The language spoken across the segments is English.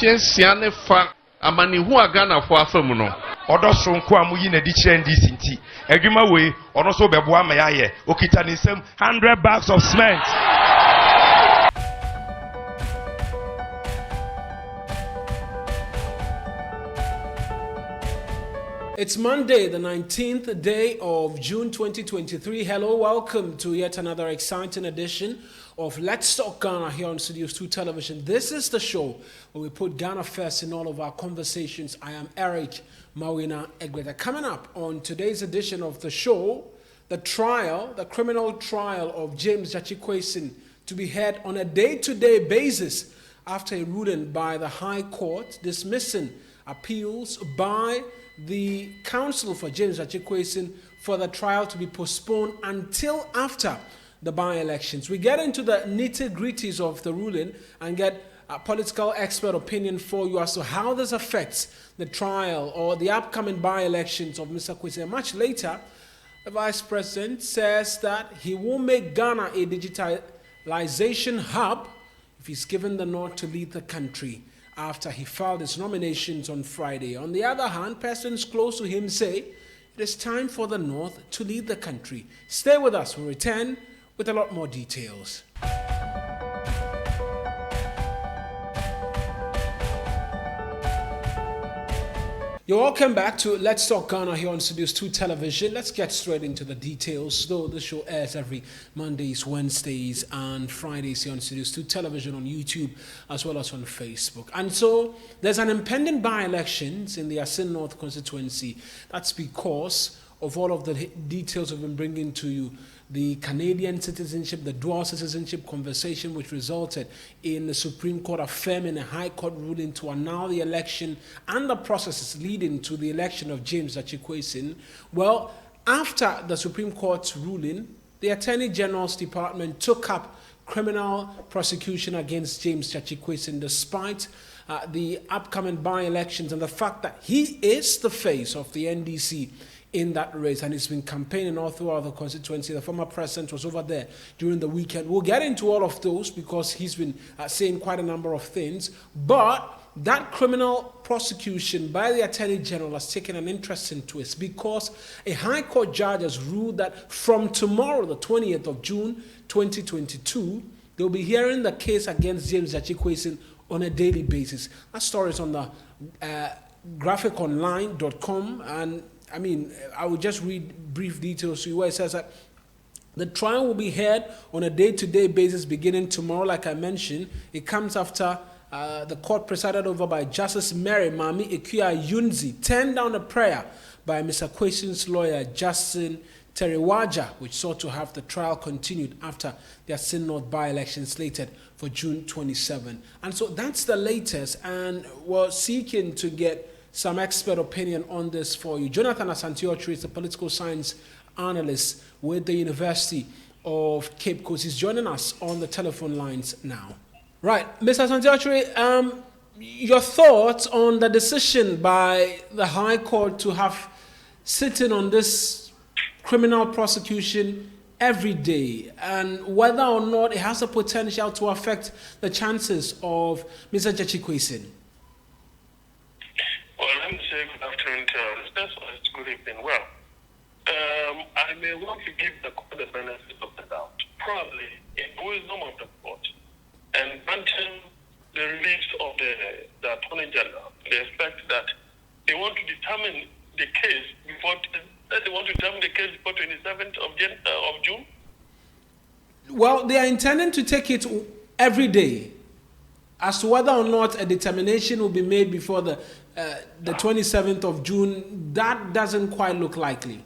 Chensiane fa amani hu agana fo afam no. Odo so nko amuyi na di kire ndc nti. Adwuma we ono so bebo ama yaye. Okita ni nsem 100 bags of cement. It's Monday, the 19th day of June 2023. Hello, welcome to yet another exciting edition of Let's Talk Ghana here on Studios 2 Television. This is the show where we put Ghana first in all of our conversations. I am Eric Mawina Egbeda. Coming up on today's edition of the show, the criminal trial of James Quauson to be heard on a day-to-day basis after a ruling by the High Court dismissing appeals by the counsel for James Quauson for the trial to be postponed until after the by-elections. We get into the nitty-gritties of the ruling and get a political expert opinion for you as to how this affects the trial or the upcoming by-elections of Mr. Quauson. Much later, the Vice President says that he will make Ghana a digitalization hub if he's given the nod to lead the country after he filed his nominations on Friday. On the other hand, persons close to him say it is time for the North to lead the country. Stay with us. We'll return with a lot more details. You're welcome back to Let's Talk Ghana here on Studios 2 Television. Let's get straight into the details. Though the show airs every Mondays, Wednesdays, and Fridays here on Studios 2 Television on YouTube as well as on Facebook. And so there's an impending by-elections in the Asin North constituency. That's because of all of the details we've been bringing to you. The Canadian citizenship, the dual citizenship conversation, which resulted in the Supreme Court affirming a High Court ruling to annul the election and the processes leading to the election of James Quauson. Well, after the Supreme Court's ruling, the Attorney General's Department took up criminal prosecution against James Quauson, despite the upcoming by-elections and the fact that he is the face of the NDC in that race, and he's been campaigning all throughout the constituency. The former president was over there during the weekend. We'll get into all of those because he's been saying quite a number of things. But that criminal prosecution by the Attorney General has taken an interesting twist because a High Court judge has ruled that from tomorrow, the 20th of June, 2022, they'll be hearing the case against James Quauson on a daily basis. That story is on the graphiconline.com, and I will just read brief details to you where it says that the trial will be held on a day-to-day basis beginning tomorrow. Like I mentioned, it comes after the court presided over by Justice Mary Mami Ekuya Yunzi turned down a prayer by Mr. Quauson's lawyer, Justin Teriwaja, which sought to have the trial continued after the Asin North by-election slated for June 27. And so that's the latest, and we're seeking to get some expert opinion on this for you. Jonathan Asante-Okyere is a political science analyst with the University of Cape Coast. He's joining us on the telephone lines now. Right, Mr. Asante-Okyere, your thoughts on the decision by the High Court to have sitting on this criminal prosecution every day, and whether or not it has the potential to affect the chances of Mr. Quauson? Well, let me say good afternoon to our listeners, or it's good evening. Well, I may want to give the court the benefit of the doubt, probably in wisdom of the court, and granting the release of the Attorney General, the effect that they want to determine the case before 27th of June. Well, they are intending to take it every day. As to whether or not a determination will be made before the 27th of June, that doesn't quite look likely.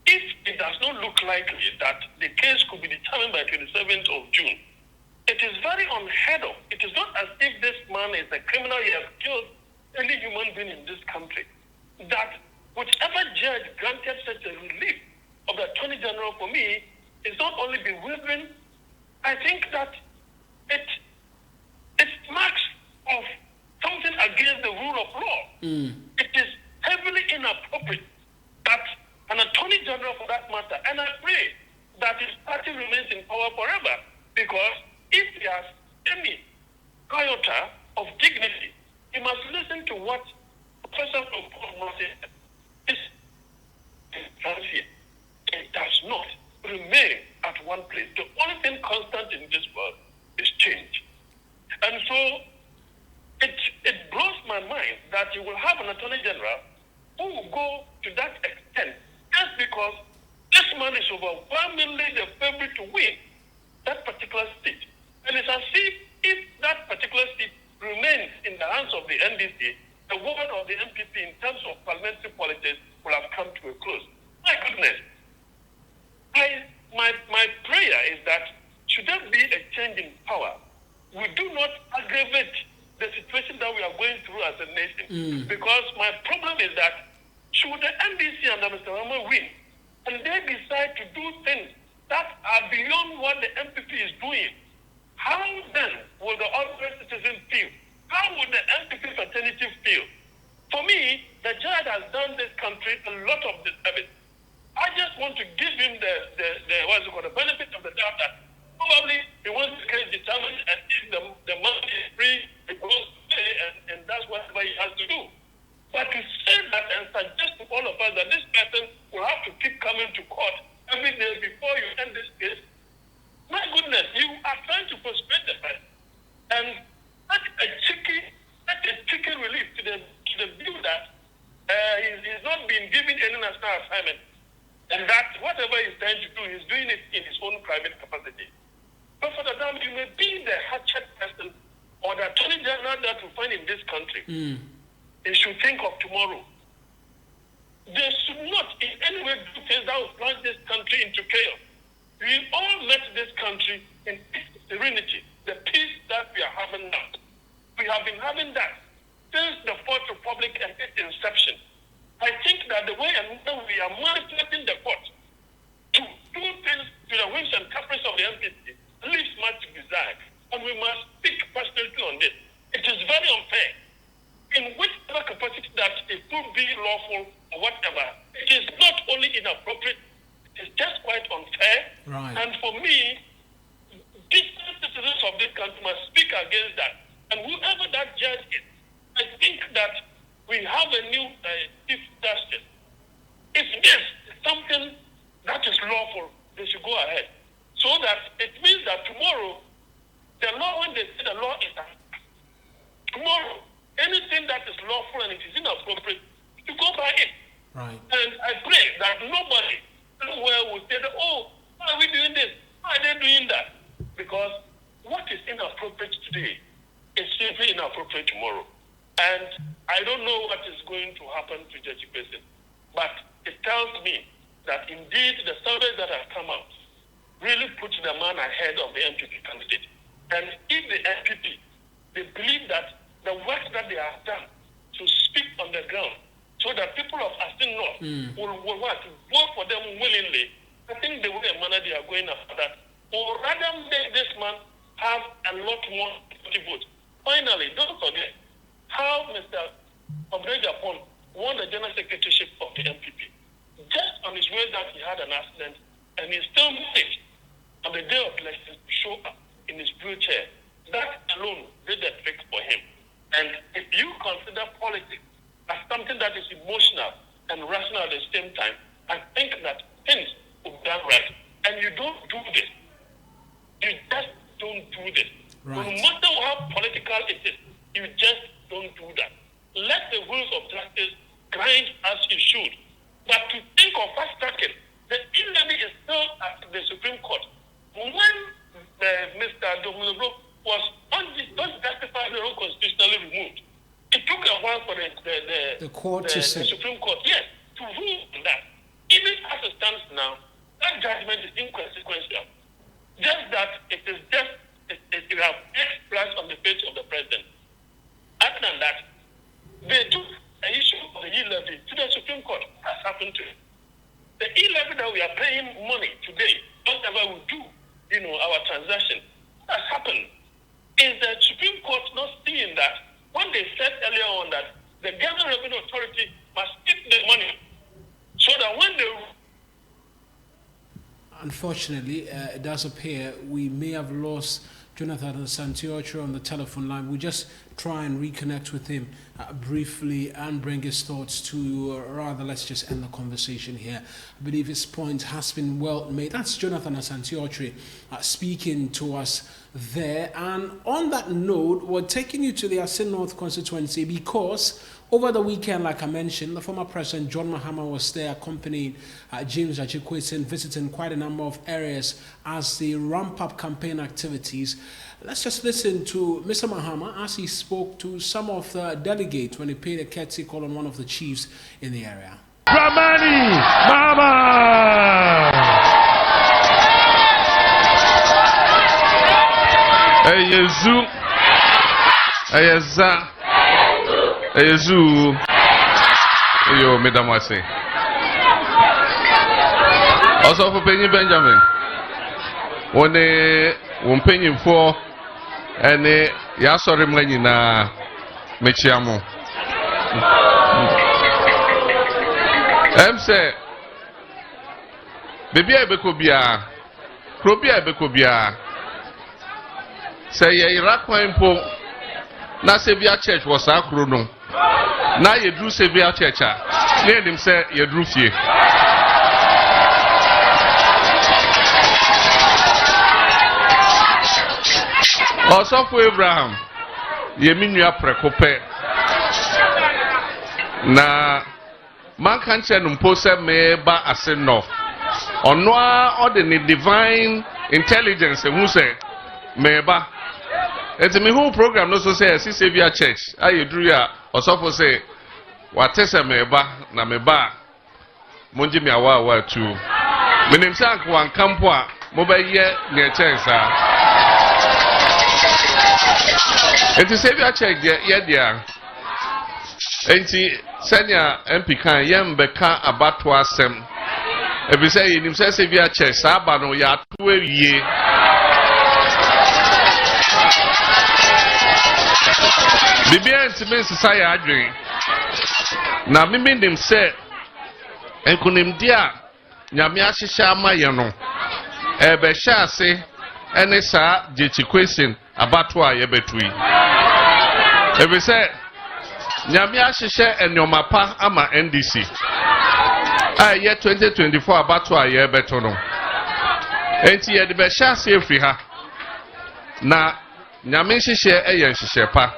If it does not look likely that the case could be determined by 27th of June, it is very unheard of. It is not as if this man is a criminal. He has killed any human being in this country. That whichever judge granted such a relief of the Attorney General, for me, is not only bewildering. I think that it marks of something against the rule of law. It is heavily inappropriate that an Attorney General, for that matter, and I pray that his party remains in power forever, because if he has any kind what Professor Martin is transient. It does not remain at one place. The only thing constant in this world is change. And so it blows my mind that you will have an attorney general who will go to that extent just because this man is overwhelmingly the favorite to win that particular seat. And it's as if that particular seat remains in the hands of the NDC, the word of the MPP in terms of parliamentary politics will have come to a close. My goodness. My prayer is that should there be a change in power, we do not aggravate the situation that we are going through as a nation. Because my problem is that should the NDC and Mr. Mahama win, and they decide to do things that are beyond what the MPP is doing, how then will the ordinary citizen feel? How would the MPP fraternity feel? For me, the judge has done this country a lot of disservice. I just want to give him the benefit of the doubt that probably he wants the case determined, and if the money is free, it goes away, and that's whatever he has to do. But to say that and suggest to all of us that this person will have to keep coming to court every day before you end this case, my goodness, you are trying to frustrate the person. And that's a cheeky relief to the view that he's not been given any national assignment, and that whatever he's trying to do, he's doing it in his own private capacity. But for the damn, you may be the hatchet person or the attorney general that we find in this country. They should think of tomorrow. They should not in any way do things that will plunge this country into chaos. We all met this country in serenity, the peace that we are having now. We have been having that since the Fourth Republic and its inception. I think that the way and we are manipulating the court to do things to the whims and caprice of the MPC leaves much to be desired. And we must speak passionately on this. It is very unfair. In whichever capacity that it could be lawful or whatever, it is not only inappropriate, it is just quite unfair. Right. And for me, different citizens of this country must speak against that. And whoever that judge is, I think that we have a new chief justice. If this is something that is lawful, they should go ahead. So that it means that tomorrow, the law, when they say the law is tomorrow, anything that is lawful and it is inappropriate, to go by it. Right. And I pray that nobody anywhere will say that, oh, why are we doing this? Why are they doing that? Because what is inappropriate today is simply inappropriate tomorrow. And I don't know what is going to happen to Judge Quauson, but it tells me that indeed the surveys that have come out really put the man ahead of the MPP candidate. And if the MPP, they believe that the work that they have done to speak on the ground so that people of Aston North will want to vote for them willingly, I think the way and manner they are going after that will rather make this man have a lot more votes. Finally, don't forget how Mr. Obreja-Pon won the general secretaryship of the MPP. Just on his way that he had an accident, and he still managed on the day of elections to show up in his wheelchair. That alone did the trick for him. And if you consider politics as something that is emotional and rational at the same time, I think that things will be done right. And you don't do this. You just don't do this. Right. No matter how political it is, you just don't do that. Let the wheels of justice grind as it should. But to think of fast tracking, the e-levy is still at the Supreme Court. When Mr. Domino was unjustifiably unconstitutionally removed, it took a while for the court to say. The Supreme Court, yes, to rule on that. Even as it stands now, that judgment is inconsequential. Just that it have X plus on the page of the president. Other than that, they took the issue of the e-levy to the Supreme Court. That's happened to it. The e-levy that we are paying money today, whatever we do, our transaction, that's happened. Is the Supreme Court not seeing that when they said earlier on that the Ghana Revenue Authority must keep the money so that when they... Unfortunately, it does appear we may have lost Jonathan Santiocho on the telephone line. We just try and reconnect with him briefly and bring his thoughts to, rather, let's just end the conversation here. I believe his point has been well made. That's Jonathan Santiocho speaking to us there. And on that note, we're taking you to the Asin North constituency because over the weekend, like I mentioned, the former president John Mahama was there accompanying James Quauson, visiting quite a number of areas as they ramp up campaign activities. Let's just listen to Mr. Mahama as he spoke to some of the delegates when he paid a courtesy call on one of the chiefs in the area. Dramani Mahama! Hey, Yezu. Hey, Yeza. Yezu. Yo, Madam Wasi. Also for Penny Benjamin. When penny for and Yasori Manina Mechiamo. Say, baby, I becobia, Crobia becobia. Say, Irakwaimpo, na Sevilla Church was a chrono. Now you drew Sevilla Church. Let him say, you drew fear. Also for Abraham, you mean you are precope. Na man can't say Numpose me ba Asin North. On no ordinary divine intelligence, and who say, Meba. It's me whole program no so say Savior Church. I drew ya or so for say what is a meba na meba Munji mi awa too. My name sank one campua mobile year near chance. It's a Savior Church dear. Enti senya MP kan yem beka abatwa sem. If you say in himself Savior Church sabano ya 2 year. Bibia intimate society adwin na mimi nim se enkunim dia nyame ahyehya amaye no ebe hya ase ene sa jechi question abato a yebetui ebe se nyame ahyehya enyoma pa ama NDC aye 2024 abato a yebeto no enti ye de be hya ase efri ha na nyame hyehye eye hyehye pa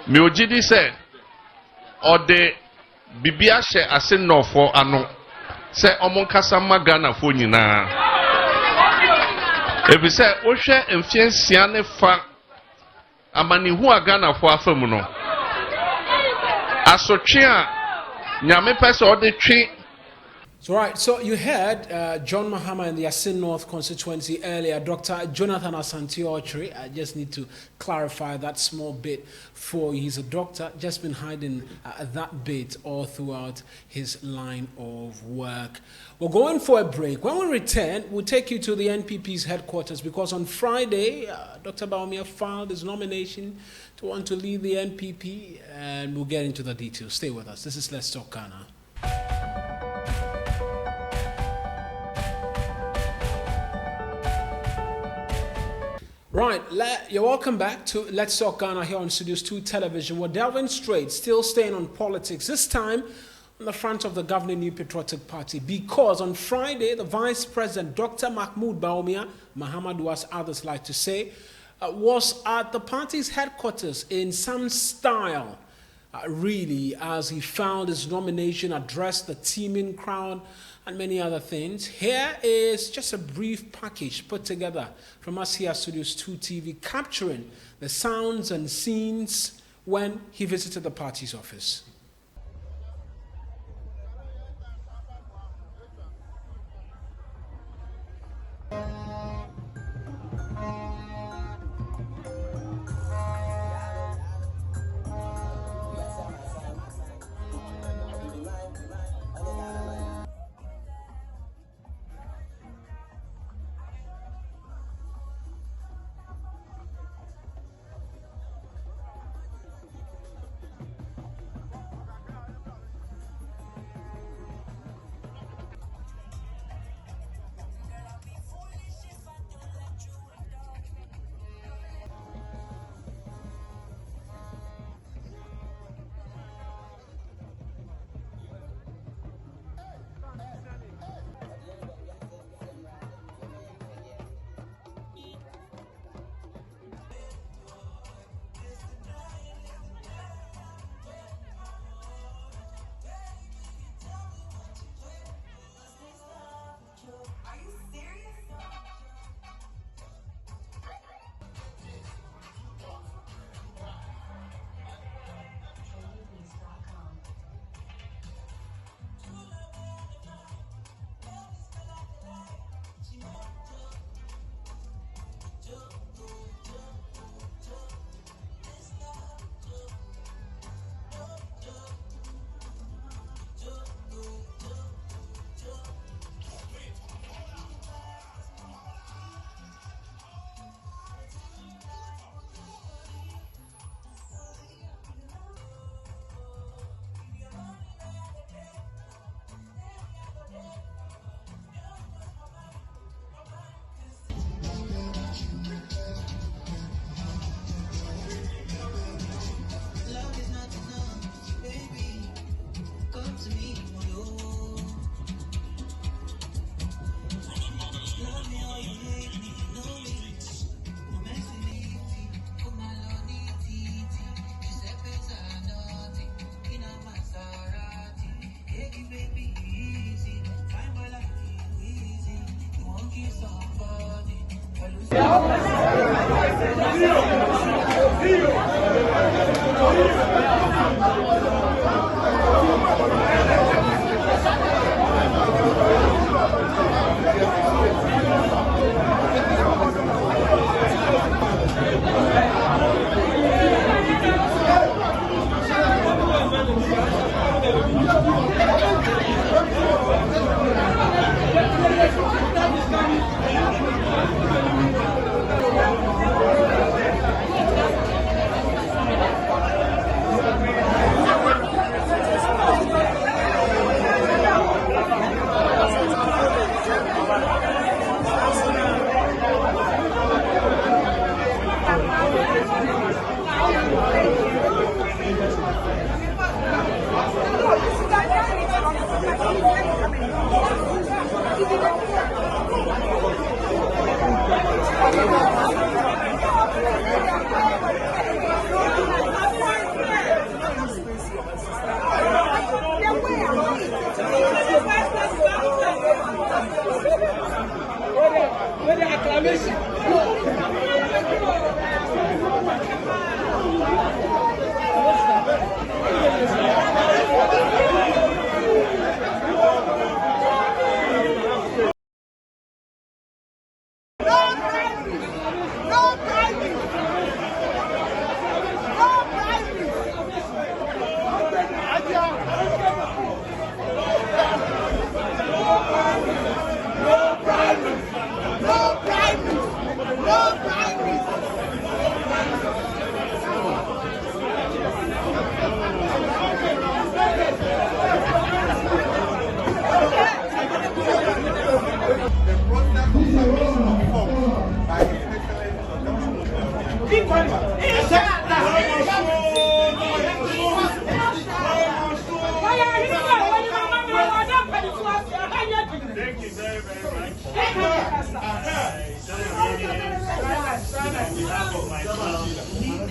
me ojidi se ode bibia hye ase nofo ano se omon kasa magana fo nyina ebi se ohwe mfiansia ne fa amani hu agana fo afam no asotwe a nyame pese ode twe. Right, so you heard John Mahama in the Asin North constituency earlier, Dr. Jonathan Santiocho. I just need to clarify that small bit for you. He's a doctor, just been hiding that bit all throughout his line of work. We're going for a break. When we return, we'll take you to the NPP's headquarters because on Friday, Dr. Baumia filed his nomination to want to lead the NPP, and we'll get into the details. Stay with us. This is Let's Talk Ghana. Right, you're welcome back to Let's Talk Ghana here on Studios 2 Television. We're delving straight, still staying on politics, this time on the front of the governing New Patriotic Party, because on Friday, the Vice President, Dr. Mahmoud Baumia, Mahama as others like to say, was at the party's headquarters in some style, really, as he found his nomination, addressed the teeming crowd, and many other things. Here is just a brief package put together from us here at Studios 2 TV, capturing the sounds and scenes when he visited the party's office.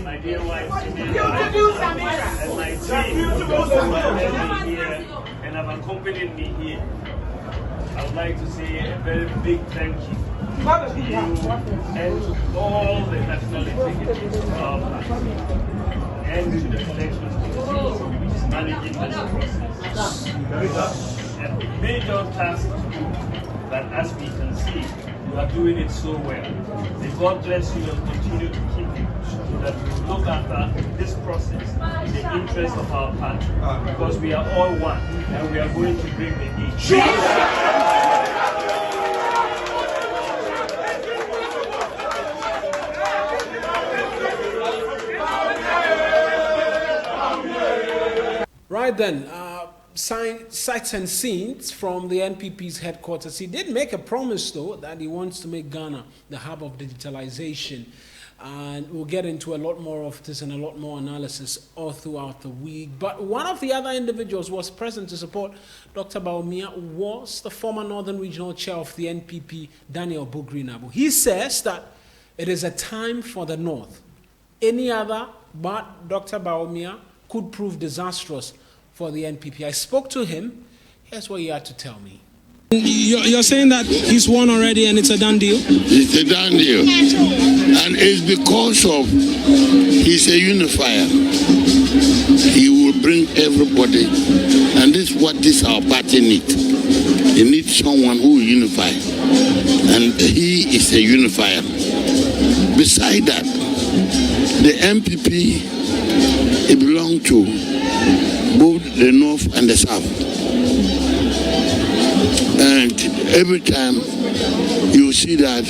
My dear wife, and my team here and have accompanied me here. I would like to say a very big thank you to you and to all the national executives of our party and to the elections committee which is managing this process. A major task to do, but as we can see, you are doing it so well. May God bless you and continue to keep you so that we will look after this process in the interest of our country, because we are all one and we are going to bring the nation. Right then, sights and scenes from the NPP's headquarters. He did make a promise, though, that he wants to make Ghana the hub of digitalization. And we'll get into a lot more of this and a lot more analysis all throughout the week. But one of the other individuals who was present to support Dr. Bawumia was the former Northern Regional Chair of the NPP, Daniel Bugrinabo. He says that it is a time for the North. Any other but Dr. Bawumia could prove disastrous for the NPP. I spoke to him. Here's what he had to tell me. You're saying that he's won already and it's a done deal? It's a done deal. And it's because of he's a unifier. He will bring everybody. And this is what this our party needs. It needs someone who will unify. And he is a unifier. Beside that, the MPP, it belongs to both the North and the South. And every time you see that,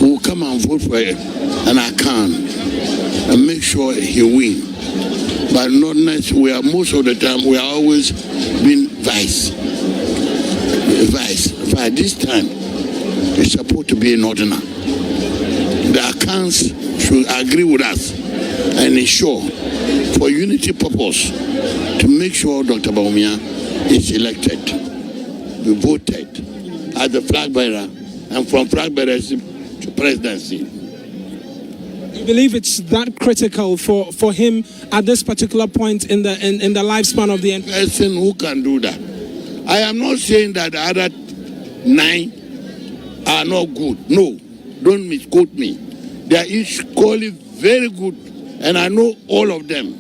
we'll come and vote for an account and make sure he win. But not necessarily, most of the time, we are always been vice. But this time, it's supposed to be an ordinary. The accounts should agree with us and ensure, for unity purpose, to make sure Dr. Bawumia is elected. We voted as the flag bearer, and from flag bearer to presidency. You believe it's that critical for him at this particular point in the lifespan of the NPP? Person who can do that. I am not saying that the other 9 are not good. No, Don't misquote me. They are equally very good, and I know all of them.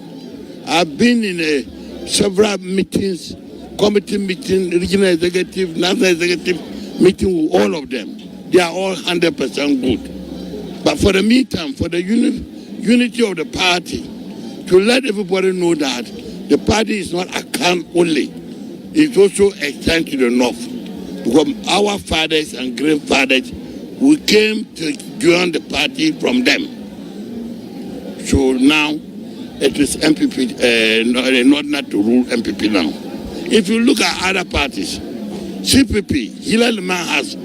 I've been in several meetings, committee meeting, regional executive, national executive meeting with all of them. They are all 100% good. But for the meantime, for the unity of the party, to let everybody know that the party is not a camp only, it also extends to the north. Because our fathers and grandfathers, we came to join the party from them. So now it is MPP, not to rule MPP now. If you look at other parties, CPP, Hilal Man has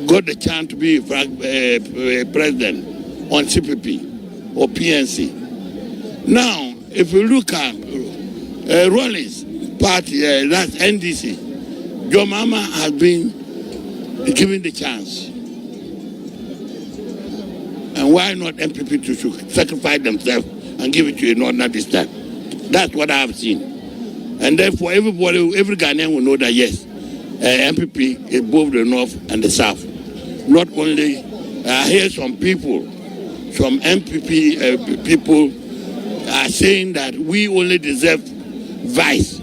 got the chance to be president on CPP or PNC. Now, if you look at Rollins party, that's NDC, John Mahama has been given the chance. And why not MPP to sacrifice themselves and give it to a Northern this time? That's what I have seen. And therefore, everybody, every Ghanaian will know that yes, MPP is both the North and the South. Not only, I hear some people, some MPP people are saying that we only deserve vice.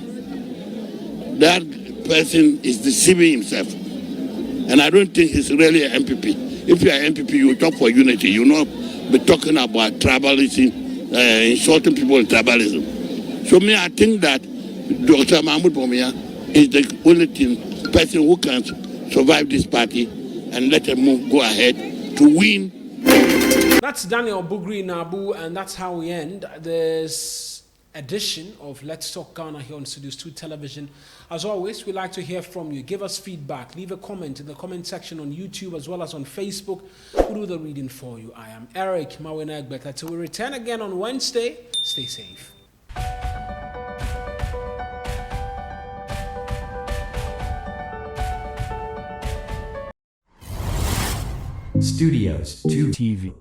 That person is deceiving himself. And I don't think he's really an MPP. If you are MPP, you talk for unity. You not be talking about tribalism, insulting people in tribalism. So me, I think that Dr. Mahmoud Bawumia is the only person who can survive this party and let them go ahead to win. That's Daniel Bugri Nabu, and that's how we end this edition of Let's Talk Ghana here on Studios 2 Television. As always, we'd like to hear from you. Give us feedback. Leave a comment in the comment section on YouTube as well as on Facebook. We'll do the reading for you. I am Eric Mawina Egbeta. Until we return again on Wednesday, stay safe. Studios 2 TV.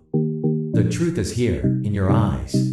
The truth is here in your eyes.